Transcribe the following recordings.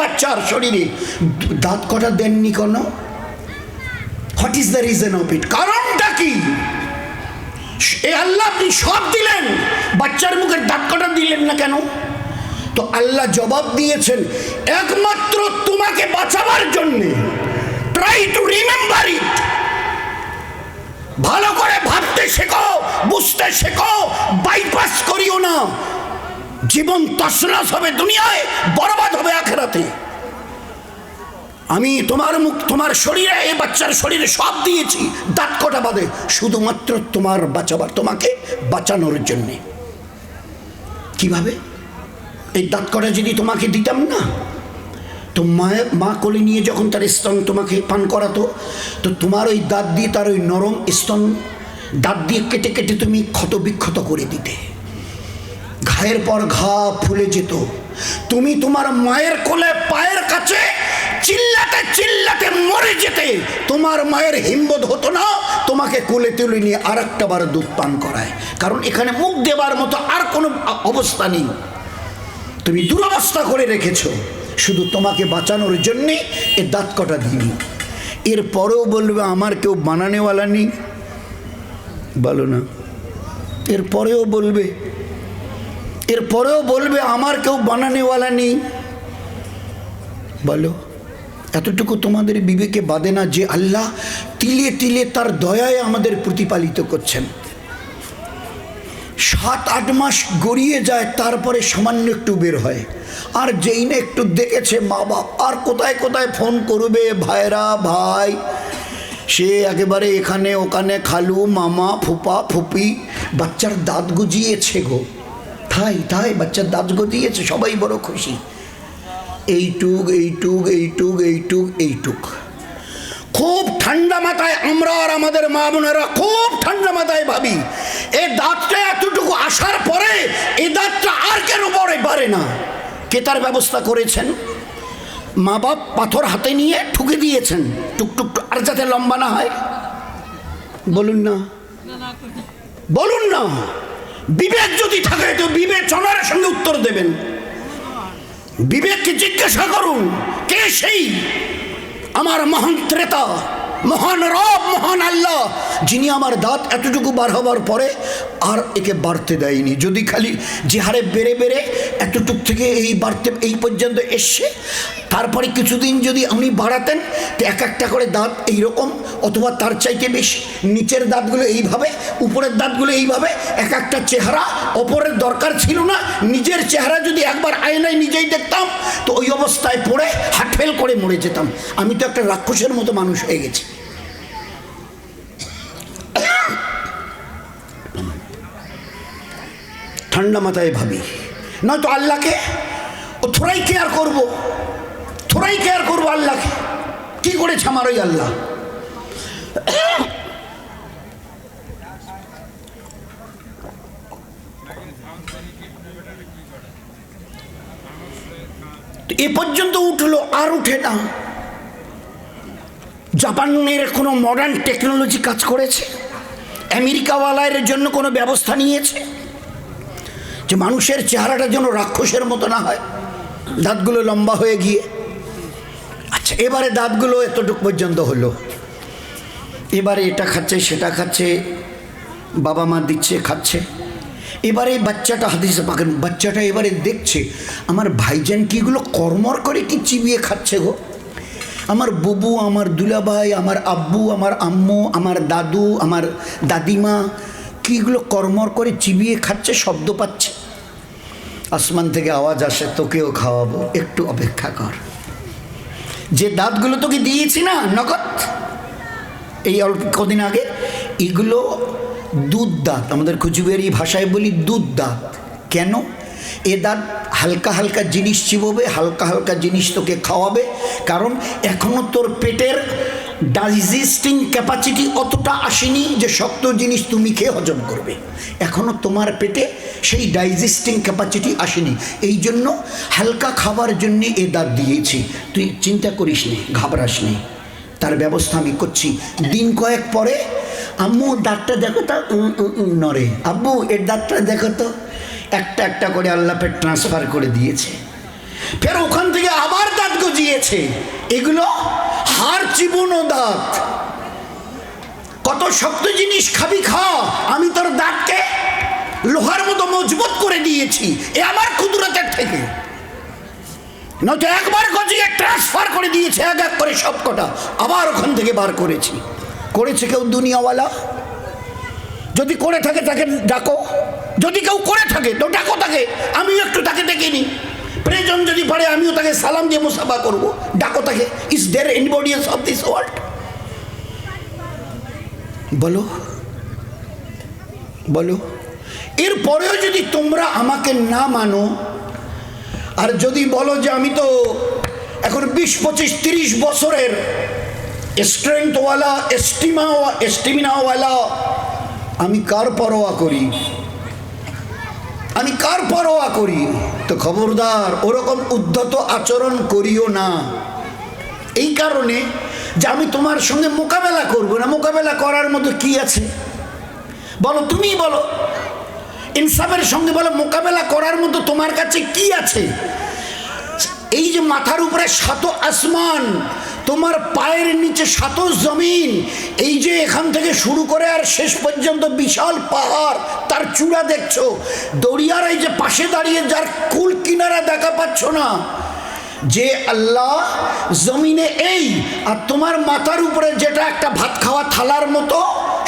বাচ্চার শরীরে দাঁত কটা দেননি কেন? What is the reason of it? কারণটা কি? এ আল্লাহ আপনি সব দিলেন, বাচ্চার মুখের দাঁত কটা দিলেন না কেন? তো আল্লাহ জবাব দিয়েছেন, একমাত্র তোমাকে বাঁচাবার জন্যে। Try to remember it. ভালো করে ভাবতে শেখো, বুঝতে শেখো, বাইপাস করিও না। জীবন তছনছ হবে দুনিয়ায়, বরবাদ হবে আখিরাতে। আমি তোমার মুখ, তোমার শরীরে, এই বাচ্চার শরীরে সব দিয়েছি, দাঁত কটা বাদে, শুধুমাত্র তোমার বাঁচাবার, তোমাকে বাঁচানোর জন্যে। কিভাবে? এই দাঁত কটা যদি তোমাকে দিতাম না, তো মা কোলে নিয়ে যখন তার স্তন তোমাকে পান করাতো, তো তোমার ওই দাঁত দিয়ে তার ওই নরম স্তন দাঁত দিয়ে কেটে কেটে তুমি ক্ষত বিক্ষত করে দিতে, ঘায়ের পর ঘা ফুলে যেত। তুমি তোমার মায়ের কোলে পায়ের কাছে চিল্লাতে চিল্লাতে মরে যেতে, তোমার মায়ের হিম্মত হতো না তোমাকে কোলে তুলে নিয়ে আর একটা বার দুধ পান করায়, কারণ এখানে মুখ দেবার মতো আর কোনো অবস্থা নেই। তুমি দুরবস্থা করে রেখেছো, শুধু তোমাকে বাঁচানোর জন্যে এ দাঁত কটা দিনি। এরপরেও বলবে আমার কেউ বানানেওয়ালা নেই, বলো না? এরপরেও বলবে আমার কেউ বানানেওয়ালা নেই, বলো? এতটুকু তোমাদের বিবেকে বাদে না যে আল্লাহ তিলে তিলে তার দয়ায় আমাদের প্রতিপালিত করছেন? 7-8 মাস গড়িয়ে যায়, তারপরে সামান্য একটু বের হয়। আর যেই না একটু দেখেছে মা বাপ, আর কোথায় কোথায় ফোন করবে ভাইরা, ভাই, সে একেবারে এখানে ওখানে, খালু মামা ফুপা ফুপি। বাচ্চার দাঁত গজিয়েছে গো, তাই বাচ্চার দাঁত গজিয়েছে, সবাই বড় খুশি। এইটুক খুব ঠান্ডা মাথায় আমরা আর আমাদের মা বোনেরা খুব ঠান্ডা মাথায় ভাবি, এই দাঁতটা এতটুকু আসার পরে এই দাঁতটা আর কেন বাড়ে না? কে তার ব্যবস্থা করেছেন? মা বাপ পাথর হাতে নিয়ে ঠুকে দিয়েছেন, টুকটুক, আর যাতে লম্বা না হয়। বলুন না, বিবেক যদি থাকে তো বিবেচনার সঙ্গে উত্তর দেবেন। বিবেককে জিজ্ঞাসা করুন, কে সেই আমার মহান ত্রেতা, মহান রব, মহান আল্লাহ, যিনি আমার দাঁত এতটুকু বার হবার পরে আর একে বাড়তে দেয়নি। যদি খালি যে হারে বেড়ে বেড়ে এতটুক থেকে এই বাড়তে এই পর্যন্ত এসছে, তারপরে কিছুদিন যদি উনি বাড়াতেন, তো এক একটা করে দাঁত এইরকম অথবা তার চাইতে বেশি, নিচের দাঁতগুলো এইভাবে, উপরের দাঁতগুলো এইভাবে, এক একটা চেহারা। অপরের দরকার ছিল না, নিজের চেহারা যদি একবার আয়নায় নিজেই দেখতাম তো ওই অবস্থায় পড়ে হার্ট ফেল করে মরে যেতাম। আমি তো একটা রাক্ষসের মতো মানুষ হয়ে গেছি। ঠান্ডা মাথায় ভাবি, নয়তো আল্লাহকে থোড়াই কেয়ার করবো আল্লাহকে। কি করেছে আমার ওই আল্লাহ? এ পর্যন্ত উঠলো, আর উঠে না। জাপানের কোনো মডার্ন টেকনোলজি কাজ করেছে? আমেরিকাওয়ালার জন্য কোনো ব্যবস্থা নিয়েছে যে মানুষের চেহারাটা যেন রাক্ষসের মতো না হয়, দাঁতগুলো লম্বা হয়ে গিয়ে? আচ্ছা, এবারে দাঁতগুলো এতটুকু পর্যন্ত হলো, এবারে এটা খাচ্ছে সেটা খাচ্ছে, বাবা মা দিচ্ছে খাচ্ছে। এবারে বাচ্চাটা, হাদিসে পাকেন, বাচ্চাটা এবারে দেখছে আমার ভাইজান কি এগুলো কর্মর করে কি চিবিয়ে খাচ্ছে গো। আমার বুবু, আমার দুলাভাই, আমার আব্বু, আমার আম্মু, আমার দাদু, আমার দাদিমা কি এগুলো কর্মর করে চিবিয়ে খাচ্ছে, শব্দ পাচ্ছে। আসমান থেকে আওয়াজ আসে, তোকেও খাওয়াবো, একটু অপেক্ষা কর। যে দাঁতগুলো তোকে দিয়েছি না নগদ, এই অল্প কদিন আগে, এগুলো দুধ দাঁত, আমাদের কুচবিহারি ভাষায় বলি দুধ দাঁত। কেন? এ দাঁত হালকা হালকা জিনিস চিবোবে, হালকা হালকা জিনিস তোকে খাওয়াবে, কারণ এখনো তোর পেটের ডাইজেস্টিং ক্যাপাসিটি অতটা আসেনি যে শক্ত জিনিস তুমি খেয়ে হজম করবে। এখনো তোমার পেটে সেই ডাইজেস্টিং ক্যাপাসিটি আসেনি, এই জন্য হালকা খাবার জন্য এ দাঁত দিয়েছি। তুই চিন্তা করিস নি, ঘাবড়াস নি, তার ব্যবস্থা আমি করছি। দিন কয়েক পরে, আম্মু দাঁতটা দেখো তো, নড়ে, আব্বু এর দাঁতটা দেখো তো, একটা একটা করে আল্লাহ ট্রান্সফার করে দিয়েছে। ফের ওখান থেকে আবার দাঁত গজিয়েছে। এগুলো হাড় চিবোনো দাঁত। কত শক্ত জিনিস খাবি খা, আমি তোর দাঁতকে লোহার মতো মজবুত করে দিয়েছি, এ আমার কুদরতের থেকে। নয়তো একবার গজিয়ে ট্রান্সফার করে দিয়েছে এক এক করে সব কটা, আবার ওখান থেকে বার করেছি। করেছে কেউ দুনিয়াওয়ালা? যদি করে থাকে তাকে ডাকো, যদি কেউ করে থাকে তো ডাকো তাকে, আমিও একটু তাকে ডেকে নিই। প্রয়োজন যদি পারে আমিও তাকে সালাম দিয়ে মুসাফা করবো, ডাকো তাকে। Is there anybody else of this world? বলো বলো। এরপরেও যদি তোমরা আমাকে না মানো, আর যদি বলো যে আমি তো এখন 20, 25, 30 বছরের স্ট্রেংথওয়ালা, স্টেমিনাওয়ালা, আমি কার পরোয়া করি? আমি কার পরোয়া করি? তো খবরদার ওরকম উদ্ধত আচরণ করিও না। এই কারণে যে আমি তোমার সঙ্গে মোকাবেলা করব না। মোকাবেলা করার মতো কি আছে বলো? তুমি বলো, ইনসাফের সঙ্গে বলো, মোকাবেলা করার মতো তোমার কাছে কি আছে? এই যে মাথার উপরে 7 আসমান, তোমার পায়ের নিচে 7 জমিন, এই যে এখান থেকে শুরু করে আর শেষ পর্যন্ত বিশাল পাহাড়, তার চূড়া দেখছো, দরিয়ার এই যে পাশে দাঁড়িয়ে যার কুল কিনারা দেখা পাচ্ছ না, যে আল্লাহ জমিনে এই, আর তোমার মাথার উপরে যেটা একটা ভাত খাওয়া থালার মতো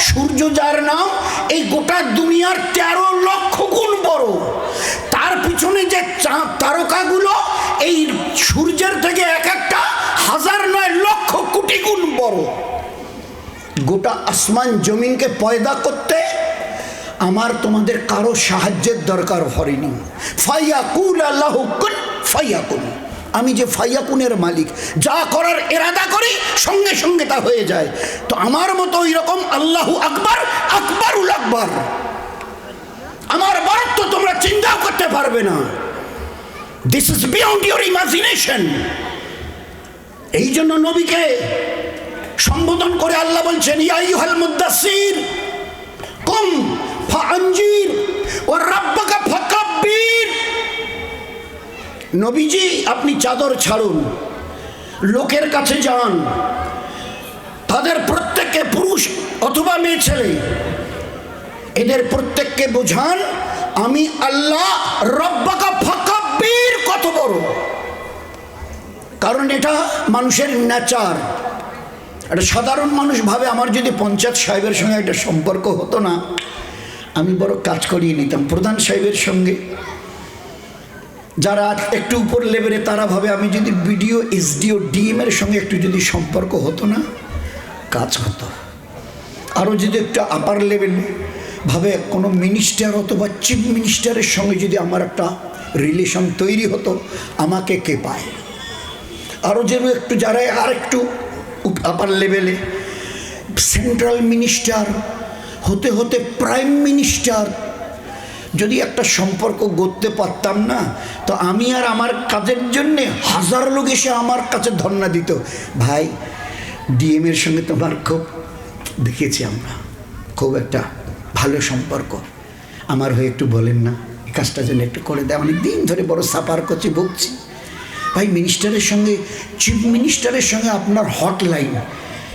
সূর্য, যার নাম, এই গোটা দুনিয়ার 13 লক্ষ গুণ বড়। তার পিছনে যে তারকাগুলো এই সূর্যের থেকে এক একটা 1000 নয় লক্ষ কোটি গুণ বড়। গোটা আসমান জমিনকে পয়দা করতে আমার তোমাদের কারো সাহায্যের দরকার হয়নি। ফায়াকুল আল্লাহু কুন ফায়াকুন। আমি যে ফায়াকুনের মালিক, যা করার ইরাদা করি সঙ্গে সঙ্গে তা হয়ে যায়। তো আমার মতো এরকম আল্লাহু আকবার, আকবারুল আকবার, আমার বরত্ব তোমরা চিন্তাও করতে পারবে না। This is beyond your imagination. এই জন্য নবীকে সম্বোধন করে আল্লাহ বলছেন, ইয়া আইয়ুহাল মুদ্দাসসির কুম ফাআনজির ওয়া রাব্বাকা ফাকাব্বির। নবীজি আপনি চাদর ছাড়ুন, লোকের কাছে যান, তাদের প্রত্যেককে, পুরুষ অথবা মেয়ে ছেলে, এদের প্রত্যেককে বোঝান আমি আল্লাহ রব্বাকা ফাকাব্বির কত বড়। কারণ এটা মানুষের নেচার। একটা সাধারণ মানুষ ভাবে আমার যদি পঞ্চায়েত সাহেবের সঙ্গে একটা সম্পর্ক হতো না, আমি বড় কাজ করিয়ে নিতাম। প্রধান সাহেবের সঙ্গে যারা একটু উপর লেভেলে তারা ভাবে আমি যদি বিডিও, এসডিও, ডিএমের সঙ্গে একটু যদি সম্পর্ক হতো না, কাজ হতো। আরও যদি একটু আপার লেভেলে ভাবে কোনো মিনিস্টার অথবা চিফ মিনিস্টারের সঙ্গে যদি আমার একটা রিলেশন তৈরি হতো, আমাকে কে পায়। আরও যেন একটু যারা আর একটু আপার লেভেলে সেন্ট্রাল মিনিস্টার হতে হতে প্রাইম মিনিস্টার, যদি একটা সম্পর্ক গড়তে পারতাম না, তো আমি আর আমার কাজের জন্যে 1000 লোক এসে আমার কাছে ধর্ণা দিত, ভাই ডিএমের সঙ্গে তোমার খুব দেখেছি, আমরা খুব একটা ভালো সম্পর্ক, আমার হয়ে একটু বলেন না, এই কাজটা যেন একটু করে দেয়, অনেক দিন ধরে বড় সাফার করছি, ভুগছি। ভাই মিনিস্টারের সঙ্গে, চিফ মিনিস্টারের সঙ্গে আপনার হটলাইন,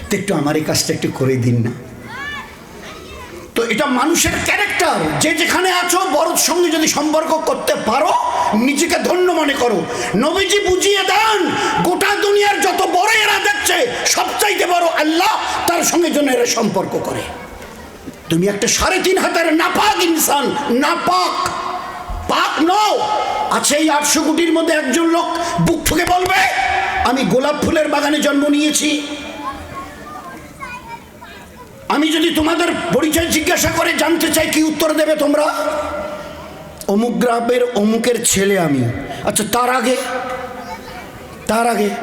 তো একটু আমার এই কাজটা একটু করে দিন না। তো এটা মানুষের ক্যারেক্টার, যে যেখানে আছো বড়র সঙ্গে যদি সম্পর্ক করতে পারো নিজেকে ধন্য মনে করো। নবীজি বুঝিয়ে দেন গোটা দুনিয়ার যত বড় এরা দেখছে সবচাইতে বড় আল্লাহ, তার সঙ্গে যেন এরা সম্পর্ক করে। তুমি একটা 3.5 হাতের নাপাক ইনসান, নাপাক, পাক নও। আছে এই 800 কোটির মধ্যে একজন লোক বুক ঠুকে বলবে আমি গোলাপ ফুলের বাগানে জন্ম নিয়েছি? আমি যদি তোমাদের পরিচয় জিজ্ঞাসা করে জানতে চাই, কি উত্তর দেবে তোমরা? অমুক গ্রামের অমুকের ছেলে আমি। আচ্ছা তার আগে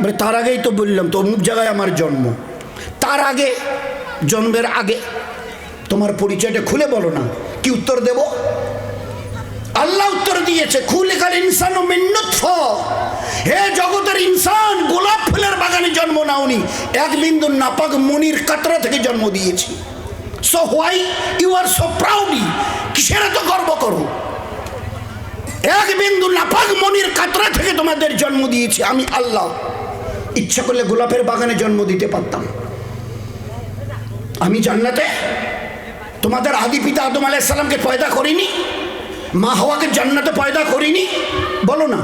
মানে তার আগেই তো বললাম তো অমুক জায়গায় আমার জন্ম। তার আগে, জন্মের আগে তোমার পরিচয়টা খুলে বলো না, কি উত্তর দেব? আল্লাহ উত্তর দিয়েছে, খুলিকাল ইনসানু মিন নুতফা। হে জগতের ইনসান, গোলাপ ফুলের বাগানে জন্ম নাওনি, এক বিন্দু নাপাক মনির কাতরা থেকে জন্ম দিয়েছি। So why you are so proud? কিসের এত গর্ব করো? এক বিন্দু নাপাক মনির কাতরা থেকে তোমাদের জন্ম দিয়েছি আমি আল্লাহ। ইচ্ছা করলে গোলাপের বাগানে জন্ম দিতে পারতাম। আমি জান্নাতে তোমাদের আদি পিতা আদম আলাইহিস সালামকে পয়দা করিনি? মা হাওয়াকে জান্নাতে পয়দা করিনি? বলো না।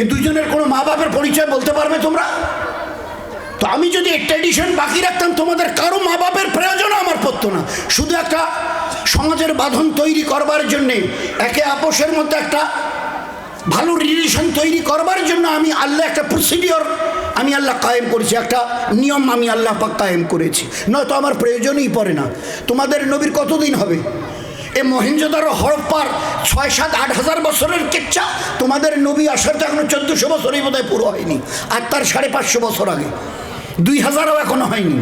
এই দুইজনের কোনো মা বাপের পরিচয় বলতে পারবে তোমরা? তো আমি যদি একটা এডিশন বাকি রাখতাম, তোমাদের কারো মা বাপের প্রয়োজন আমার পড়তো না। শুধু একটা সমাজের বাঁধন তৈরি করবার জন্যে, একে আপোষের মধ্যে একটা ভালো রিলেশন তৈরি করবার জন্য আমি আল্লাহ একটা প্রসিডিওর আমি আল্লাহ কায়েম করেছি, একটা নিয়ম আমি আল্লাহ পাক কায়েম করেছি। নয়তো আমার প্রয়োজনই পড়ে না। তোমাদের নবীর কতদিন হবে? এ মহেঞ্জোদারো হরপ্পার 6, 7, 8 হাজার বছরের কেচ্চা। তোমাদের নবী আসার তো এখনো 1400 বছরই বোধহয় পুরো হয়নি, আর তার 550 বছর আগে 2000ও এখনো হয়নি।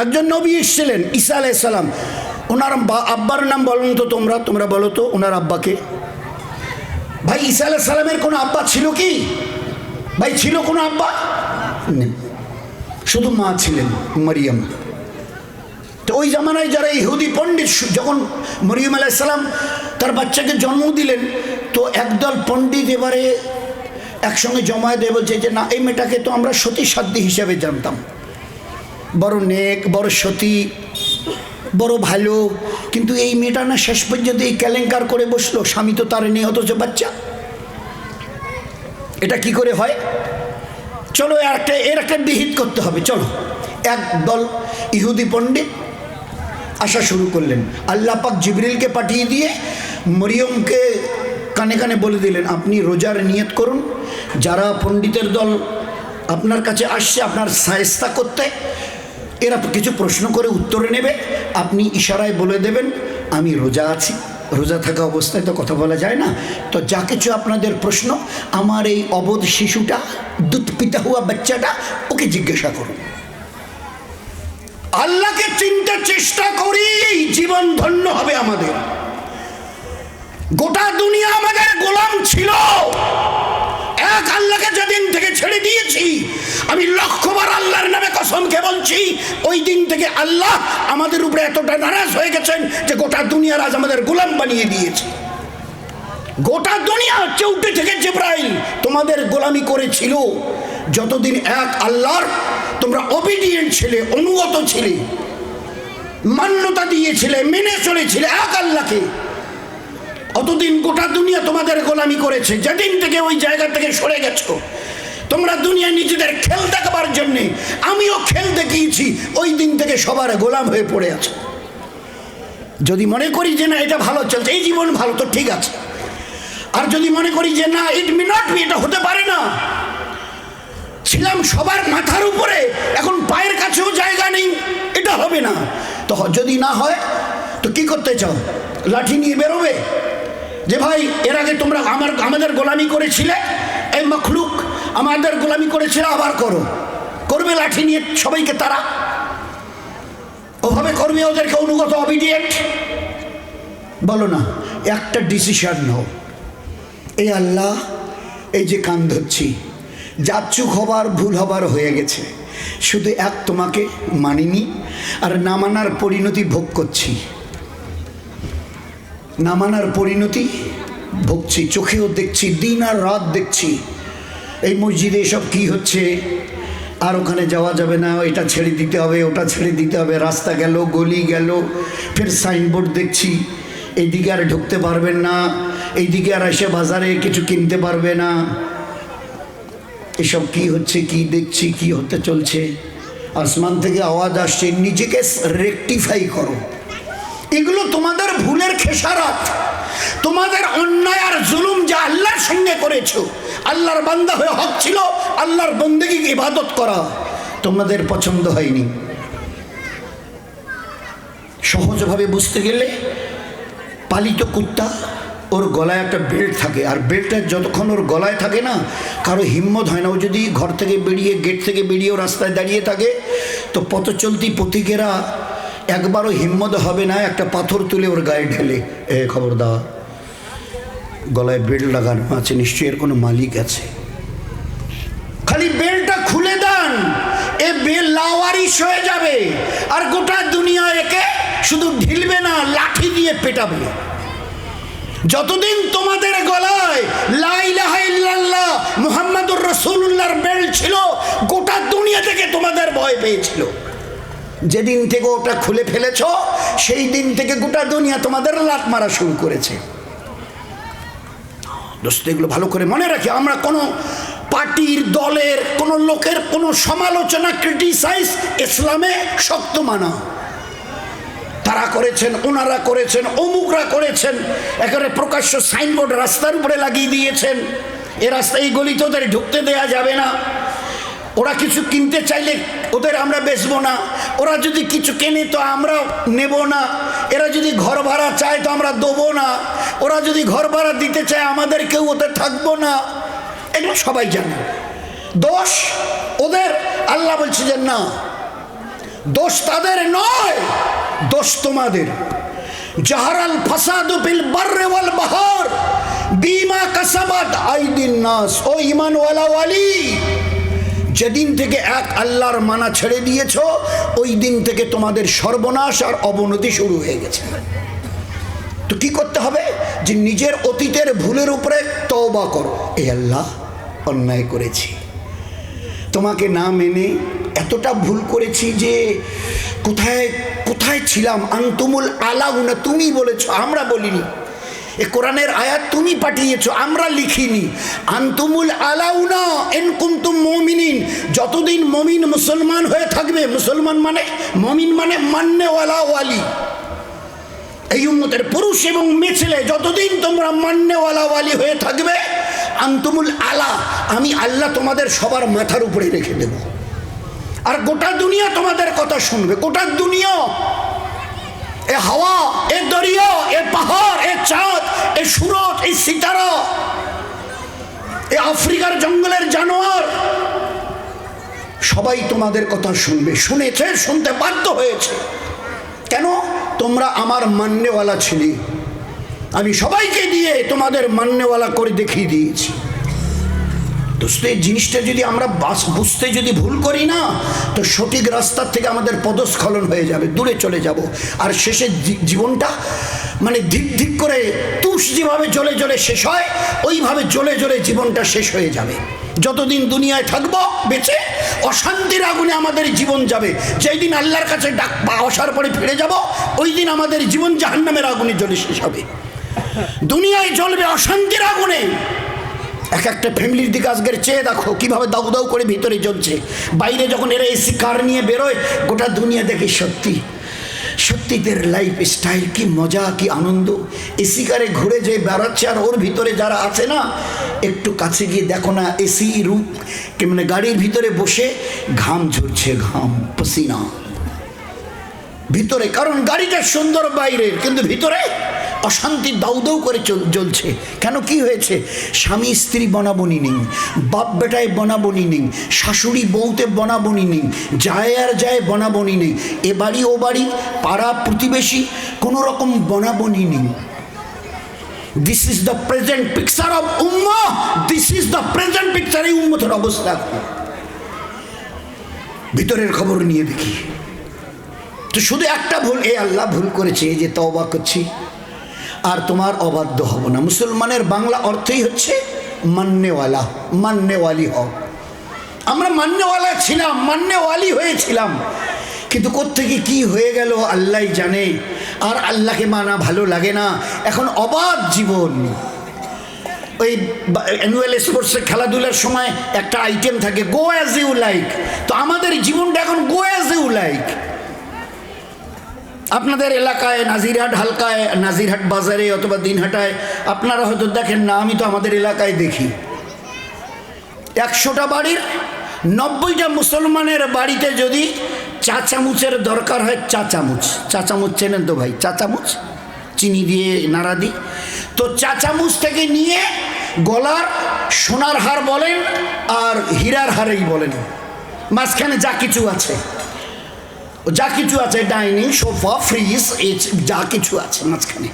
একজন নবী এসেছিলেন ঈসা আলাইহিস সালাম। ওনার আব্বার নাম বলুন তো, তোমরা বলো তো ওনার আব্বাকে। ভাই ঈসা আলাইহিস সালামের কোনো আব্বা ছিল কি? ভাই ছিল কোনো আব্বা? শুধু মা ছিলেন মরিয়ম। তো ওই জামানায় যারা ইহুদি পণ্ডিত যখন মরিয়ম আলাইহিস সালাম তার বাচ্চাকে জন্ম দিলেন, তো একদল পণ্ডিত এবারে একসঙ্গে জমায়েত হয়ে বলছে যে না, এই মেয়েটাকে তো আমরা সতী সাধ্বী হিসেবে জানতাম, বড় নেক, বড় সতী, বড় ভালো, কিন্তু এই মেয়েটা না শেষ পর্যন্ত এই কেলেঙ্কার করে বসলো, স্বামী তো তার নেই, অথচ বাচ্চা। এটা কি করে হয়? চলো এর একটা বিহিত করতে হবে। চলো, একদল ইহুদি পণ্ডিত আসা শুরু করলেন। আল্লাহ পাক জিবরিলকে পাঠিয়ে দিয়ে মরিয়মকে কানে কানে বলে দিলেন, আপনি রোজার নিয়ত করুন। যারা পণ্ডিতের দল আপনার কাছে আসছে আপনার সায়স্তা করতে, এরা কিছু প্রশ্ন করে উত্তরে নেবে, আপনি ইশারায় বলে দেবেন আমি রোজা আছি। রোজা থাকা অবস্থায় তো কথা বলা যায় না। তো যা কিছু আপনাদের প্রশ্ন, আমার এই অবোধ শিশুটা, দুধ পিতা হুয়া বাচ্চাটা, ওকে জিজ্ঞাসা করুন। আল্লাহকে চিনতে চেষ্টা করি, জীবন ধন্য হবে আমাদের। গোটা দুনিয়া আমাদের গোলাম ছিল। এক আল্লাহকে যেদিন থেকে ছেড়ে দিয়েছি, আমি লক্ষবার আল্লাহর নামে কসমকে বলছি, ওই দিন থেকে আল্লাহ আমাদের উপরে এতটা নারাজ হয়ে গেছেন যে গোটা দুনিয়ার আজ আমাদের গোলাম বানিয়ে দিয়েছে। গোটা দুনিয়া চৌটে থেকে জিবরাইল তোমাদের গোলামি করেছিল। যতদিন এক আল্লাহর তোমরা ওবিডিয়েন্ট ছিলে, অনুগত ছিলে, মান্যতা দিয়েছিলে, মেনে চলেছিলে এক আল্লাহকে, অতদিন গোটা দুনিয়া তোমাদের গোলামি করেছে। যেদিন থেকে ওই জায়গা থেকে সরে গেছো, তোমরা দুনিয়া নিজেদের খেল দেখাবার জন্যে, আমিও খেল দেখিয়েছি, ওই দিন থেকে সবার গোলাম হয়ে পড়ে আছে। যদি মনে করি যে না এটা ভালো চলছে, এই জীবন ভালো, তো ঠিক আছে। আর যদি মনে করি যে না, ইট মে নট বি, এটা হতে পারে না, ছিলাম সবার মাথার উপরে, এখন পায়ের কাছেও জায়গা নেই, এটা হবে না। তো যদি না হয় তো কি করতে চাও? লাঠি নিয়ে বেরোবে যে ভাই এর আগে তোমরা আমাদের গোলামি করেছিলে, এই মখলুক আমাদের গোলামি করেছিল, আবার করবে লাঠি নিয়ে সবাইকে তারা ওভাবে করবে, ওদেরকে অনুগত, অবিডিয়েন্ট? বলো না, একটা ডিসিশন নাও। এই আল্লাহ, এই যে কান ধরছি, যাচ্ছুক হবার ভুল হবার হয়ে গেছে, শুধু এক তোমাকে মানিনি, আর না মানার পরিণতি ভোগ করছি, না মানার পরিণতি ভুগছি, চোখেও দেখছি, দিন আর রাত দেখছি। এই মসজিদে এসব কি হচ্ছে, আর ওখানে যাওয়া যাবে না, এটা ছেড়ে দিতে হবে, ওটা ছেড়ে দিতে হবে, রাস্তা গেল, গলি গেল, ফের সাইনবোর্ড দেখছি, এইদিকে আর ঢুকতে পারবেন না, এইদিকে আর এসে বাজারে কিছু কিনতে পারবে না। এসব কি হচ্ছে, কি দেখছি, কি হতে চলছে? আসমান থেকে আওয়াজ আসছে, নিজেকে রেকটিফাই করো। এগুলো তোমাদের ভুলের খেসারাত, তোমাদের অন্যায় আর জুলুম যা আল্লাহর সঙ্গে করেছো। আল্লাহর বান্দা হয়ে হক ছিল আল্লাহর বন্দেগী ইবাদত করা, তোমাদের পছন্দ হয়নি। সহজভাবে বুঝতে গেলে, পালিত কুত্তা, ওর গলায় একটা বেল্ট থাকে, আর বেল্টটা যতক্ষণ ওর গলায় থাকে না, কারো হিম্মত হয় না। ও যদি ঘর থেকে বেরিয়ে, গেট থেকে বেরিয়েও রাস্তায় দাঁড়িয়ে থাকে, তো পথ চলতি পথিকেরা একবারও হিম্মত হবে না একটা পাথর তুলে ওর গায়ে ঢেলে, খবরদার, গলায় বেল্ট লাগানো আছে, নিশ্চয়ই এর কোনো মালিক আছে, খালি বেল্টটা খুলে দেন, এ বেল লাওয়ারিশ হয়ে যাবে, আর গোটা দুনিয়া একে শুধু ঢিলবে না, লাঠি দিয়ে পেটাবে। যতদিন তোমাদের গলায় লা ইলাহা ইল্লাল্লাহ মুহাম্মাদুর রাসূলুল্লাহর বেল্ট ছিল, গোটা দুনিয়া থেকে তোমাদের ভয় পেয়েছিল। যেদিন থেকে ওটা খুলে ফেলেছ, সেই দিন থেকে গোটা দুনিয়া তোমাদের লাত মারা শুরু করেছে। দোস্ত, এগুলো ভালো করে মনে রাখি। আমরা কোনো পার্টির, দলের, কোনো লোকের কোনো সমালোচনা, ক্রিটিসাইজ ইসলামে শক্ত মানা। তারা করেছেন, ওনারা করেছেন, অমুকরা করেছেন, একেবারে প্রকাশ্য সাইনবোর্ড রাস্তার উপরে লাগিয়ে দিয়েছেন, এ রাস্তা এই গলিতে ওদের ঢুকতে দেয়া যাবে না, ওরা কিছু কিনতে চাইলে ওদের আমরা বেচবো না, ওরা যদি কিছু কেনে তো আমরা নেব না, এরা যদি ঘর ভাড়া চায় তো আমরা দেবো না, ওরা যদি ঘর ভাড়া দিতে চায় আমাদের কেউ ওদের থাকবো না। এগুলো সবাই জানে। দোষ ওদের। আল্লাহ বলছে যে না, দোষ তাদের নয়, দোষ তোমাদের। জাহারাল ফাসাদু ফিল বাররি ওয়াল বাহর বিমা কাসাবাত আইদিন নাস। ও ঈমানওয়ালা ওয়ালি, যেদিন থেকে এক আল্লাহর মানা ছেড়ে দিয়েছ, ওই দিন থেকে তোমাদের সর্বনাশ আর অবনতি শুরু হয়ে গেছে। তো কি করতে হবে? যে নিজের অতীতের ভুলের উপরে তওবা করো। এ আল্লাহ, অন্যায় করেছি, তোমাকে না মেনে এতটা ভুল করেছি যে কোথায় কোথায় ছিলাম। আনতুমুল আলাউনা, তুমি বলেছো, আমরা বলিনি। এ কোরআনের আয়াত তুমি পাঠিয়েছো, আমরা লিখিনি। আনতুমুল আলাউনা ইন কুনতুম মুমিনিন, যতদিন মুমিন মুসলমান হয়ে থাকবে, মুসলমান মানে মুমিন মানে মান্নেওয়ালা ওয়ালি, এই উম্মতের পুরুষ এবং মেয়ে ছেলে, যতদিন তোমরা মান্নেওয়ালা ওয়ালি হয়ে থাকবে, আনতুমুল আলা, আমি আল্লাহ তোমাদের সবার মাথার উপরে রেখে দেব। আর গোটা দুনিয়া তোমাদের কথা শুনবে, গোটা দুনিয়া। এ হাওয়া, এ দরিয়া, এ পাহাড়, এ চাঁদ, এ সূরজ, এই সিতারা, এ আফ্রিকার জঙ্গলের জানোয়ার, সবাই তোমাদের কথা শুনবে। শুনেছে, শুনতে বাধ্য হয়েছে। কেন? তোমরা আমার মান্যওয়ালা ছিলে। আমি সবাইকে দিয়ে তোমাদের মান্যওয়ালা করে দেখিয়ে দিয়েছি। দোস্ত, এই জিনিসটা যদি আমরা বুঝতে যদি ভুল করি না, তো সঠিক রাস্তার থেকে আমাদের পদস্খলন হয়ে যাবে, দূরে চলে যাব। আর শেষে জীবনটা মানে ধিক ধিক করে তুষ যেভাবে জ্বলে জ্বলে শেষ হয়, ওইভাবে জ্বলে জ্বলে জীবনটা শেষ হয়ে যাবে। যতদিন দুনিয়ায় থাকবো বেঁচে, অশান্তির আগুনে আমাদের জীবন যাবে। যেই দিন আল্লাহর কাছে ডাক আসার পরে ফিরে যাব, ওই দিন আমাদের জীবন জাহান্নামের আগুনে জ্বলে শেষ হবে। দুনিয়ায় জ্বলবে অশান্তির আগুনে। এক একটা ফ্যামিলির দিকে আজকের চেয়ে দেখো কিভাবে দাউ দাউ করে ভিতরে জ্বলছে। বাইরে যখন এরা এসি কার নিয়ে বেরোয়, গোটা দুনিয়া দেখে সত্যি সত্যিদের লাইফ স্টাইল, কি মজা, কি আনন্দ। এসি কারে ঘুরে যে বেড়াচ্ছে, আর ওর ভিতরে যারা আছে না, একটু কাছে গিয়ে দেখো না, এসি রুম মানে গাড়ির ভিতরে বসে ঘাম ঝরছে, ঘাম পসিনা ভিতরে। কারণ গাড়িটা সুন্দর বাইরের, কিন্তু ভিতরে অশান্তি দাউ দাউ করে জ্বলছে। কেন? কি হয়েছে? স্বামী স্ত্রী বনাবনি নেই, বাপ বেটায় বনাবনি নেই, শাশুড়ি বউতে বনাবনি নেই, যায় আর যায় বনাবনি নেই, এ বাড়ি ও বাড়ি, পাড়া প্রতিবেশী, কোনো রকম বনাবনি নেই। This is the present picture of উম্মাহ, this is the present picture. এই উম্মতের অবস্থা ভিতরের খবর নিয়ে দেখি। তো শুধু একটা ভুল, এ আল্লাহ ভুল করেছে, এই যে তওবা করছি, আর তোমার অবাধ্য হব না। মুসলমানের বাংলা অর্থই হচ্ছে মান্যওয়ালা, মান্যওয়ালি হও। আমরা মান্যওয়ালা ছিলাম, মান্যওয়ালি হয়েছিলাম, কিন্তু কোত্থেকে কি হয়ে গেল আল্লাহ জানে। আর আল্লাহকে মানা ভালো লাগে না। এখন অবাধ জীবন। ওই অ্যানুয়াল স্পোর্টসে খেলাধুলার সময় একটা আইটেম থাকে, গো অ্যাজ ইউ লাইক। তো আমাদের জীবনটা এখন গো অ্যাজ ইউ লাইক। আপনাদের এলাকায় নাজিরহাট হালকায়, নাজিরহাট বাজারে অথবা দিনহাটায় আপনারা হয়তো দেখেন না, আমি তো আমাদের এলাকায় দেখি 100টা বাড়ির 90টা মুসলমানের বাড়িতে যদি চা চামচের দরকার হয়, চা চামচ চেনেন তো ভাই, চা চামচ চিনি দিয়ে নাড়া দিই, তো চা চামচ থেকে নিয়ে গলার সোনার হার বলেন আর হীরার হারেই বলেন, মাঝখানে যা কিছু আছে, ডাইনিং, সোফা, ফ্রিজ, যা কিছু আছে মাঝখানে।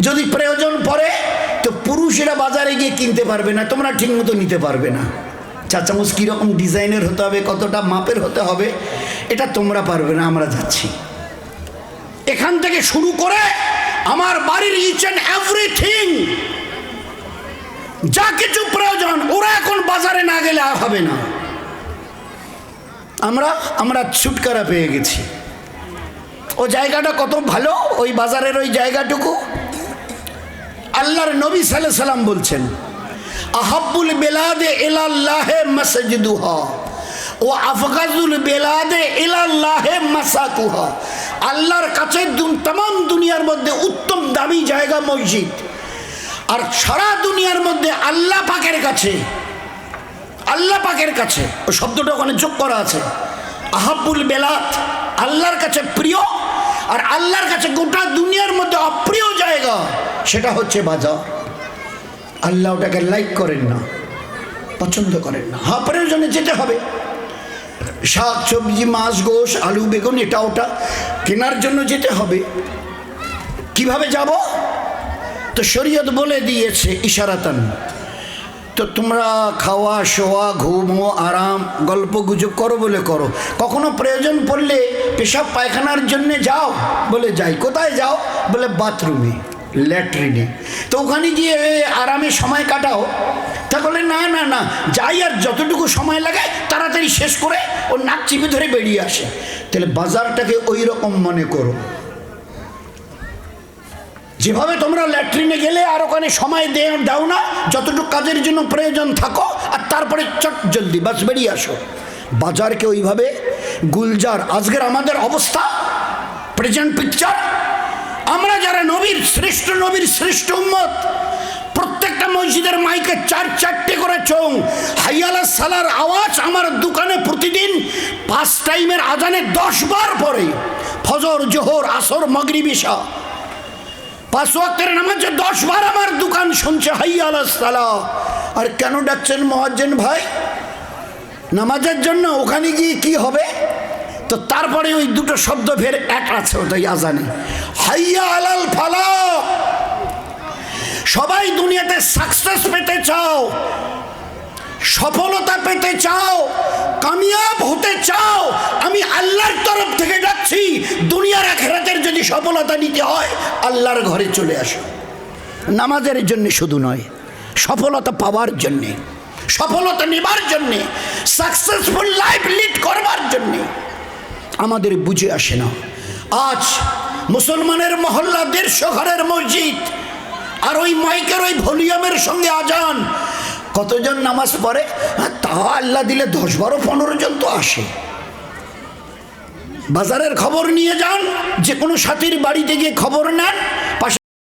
যদি প্রয়োজন পড়ে তো পুরুষেরা বাজারে গিয়ে কিনতে পারবে না, তোমরা ঠিক মতো নিতে পারবে না। চা চামচ কীরকম ডিজাইনের হতে হবে, কতটা মাপের হতে হবে, এটা তোমরা পারবে না, আমরা যাচ্ছি। এখান থেকে শুরু করে আমার বাড়ির ইচ অ্যান্ড এভরিথিং, যা কিছু প্রয়োজন, ওরা এখন বাজারে না গেলে হবে না। আমরা ছুটকারা পেয়ে গেছি। ও জায়গাটা কত ভালো, ওই বাজারের ওই জায়গাটুকু। আল্লাহর নবী সাল্লাল্লাহু আলাইহি সাল্লাম বলছেন, আহাব্বুল বেলাদে ইলাল্লাহে মাসজিদুহা ও আফগাজুল বেলাদে ইলাল্লাহে মাসাকুহা। আল্লাহর কাছে তামাম দুনিয়ার মধ্যে উত্তম দামি জায়গা মসজিদ, আর সারা দুনিয়ার মধ্যে আল্লাহ পাকের কাছে, আল্লাহ পাকের কাছে ও শব্দটা ওখানে যোগ করা আছে। আহাব্বুল বেলাদ আল্লাহর কাছে প্রিয়, আর আল্লাহর কাছে গোটা দুনিয়ার মধ্যে অপ্রিয় জায়গা সেটা হচ্ছে বাজার। আল্লাহ ওটাকে লাইক করেন না, পছন্দ করেন না। হ্যাঁ, প্রয়োজনে যেতে হবে, শাক সবজি মাছ গোশ আলু বেগুন এটা ওটা কেনার জন্য যেতে হবে। কিভাবে যাব? তো শরীয়ত বলে দিয়েছে ইশারাতান। তো তোমরা খাওয়া শোয়া ঘুমো আরাম গল্প গুজব করো বলে করো, কখনো প্রয়োজন পড়লে পেশাব পায়খানার জন্য যাও বলে যাই। কোথায় যাও? বলে বাথরুমে, ল্যাট্রিনে। তো ওখানে গিয়ে আরামে সময় কাটাও। তা বলে না না না, যাই আর যতটুকু সময় লাগে তাড়াতাড়ি শেষ করে ও নাক চিপে ধরে বেরিয়ে আসে। তাহলে বাজারটাকে ওই রকম মনে করো, যেভাবে তোমরা ল্যাট্রিনে গেলে আর ওখানে সময় দাও না, যতটুকু কাজের জন্য প্রয়োজন থাকো আর তারপরে চট জলদি বাস বেরিয়ে আসো। বাজারকে ওইভাবে গুলজার। আজকের আমাদের অবস্থা প্রেজেন্ট পিকচার, আমরা যারা নবীর শ্রেষ্ঠ উম্মত, প্রত্যেকটা মসজিদের মাইকে 4-4টে করে চোং, হাইয়ালা সালার আওয়াজ আমার দোকানে প্রতিদিন 5 টাইমের আজানে 10 বার পরে, ফজর জোহর আসর মাগরিব ইশা 5 ওয়াক্তের নামাজে 10 বার আমার দোকান শুনছে হাইয়ালা সালা। আর কেন ডাকছেন মুয়াজ্জিন ভাই? নামাজের জন্য। ওখানে গিয়ে কি হবে? তো তারপরে ওই দুটো শব্দ ফের এক আছে ওটাই আজানে, হাইয়া আলাল ফালাহ। সবাই দুনিয়াতে সাকসেস পেতে চাও, সফলতা পেতে চাও, কামিয়াব হতে চাও, আমি আল্লাহর তরফ থেকে ডাকছি, দুনিয়ার আখিরাতের যদি সফলতা নিতে হয় আল্লাহর ঘরে চলে আসো। নামাজের জন্য শুধু নয়, সফলতা পাওয়ার জন্যে, সফলতা নেবার জন্যে, সাকসেসফুল লাইফ লিড করবার জন্যে। আমাদের বুঝে আসে না। আজ মুসলমানের মহল্লা 150 ঘরের মসজিদ, আর ওই মাইকের ওই ভলিউমের সঙ্গে আজান। কতজন নামাজ পড়ে? তা আল্লাহ দিলে 10, 12, 15 জন তো আসে। বাজারের খবর নিয়ে যান, যে কোনো সাথীর বাড়িতে গিয়ে খবর নেন,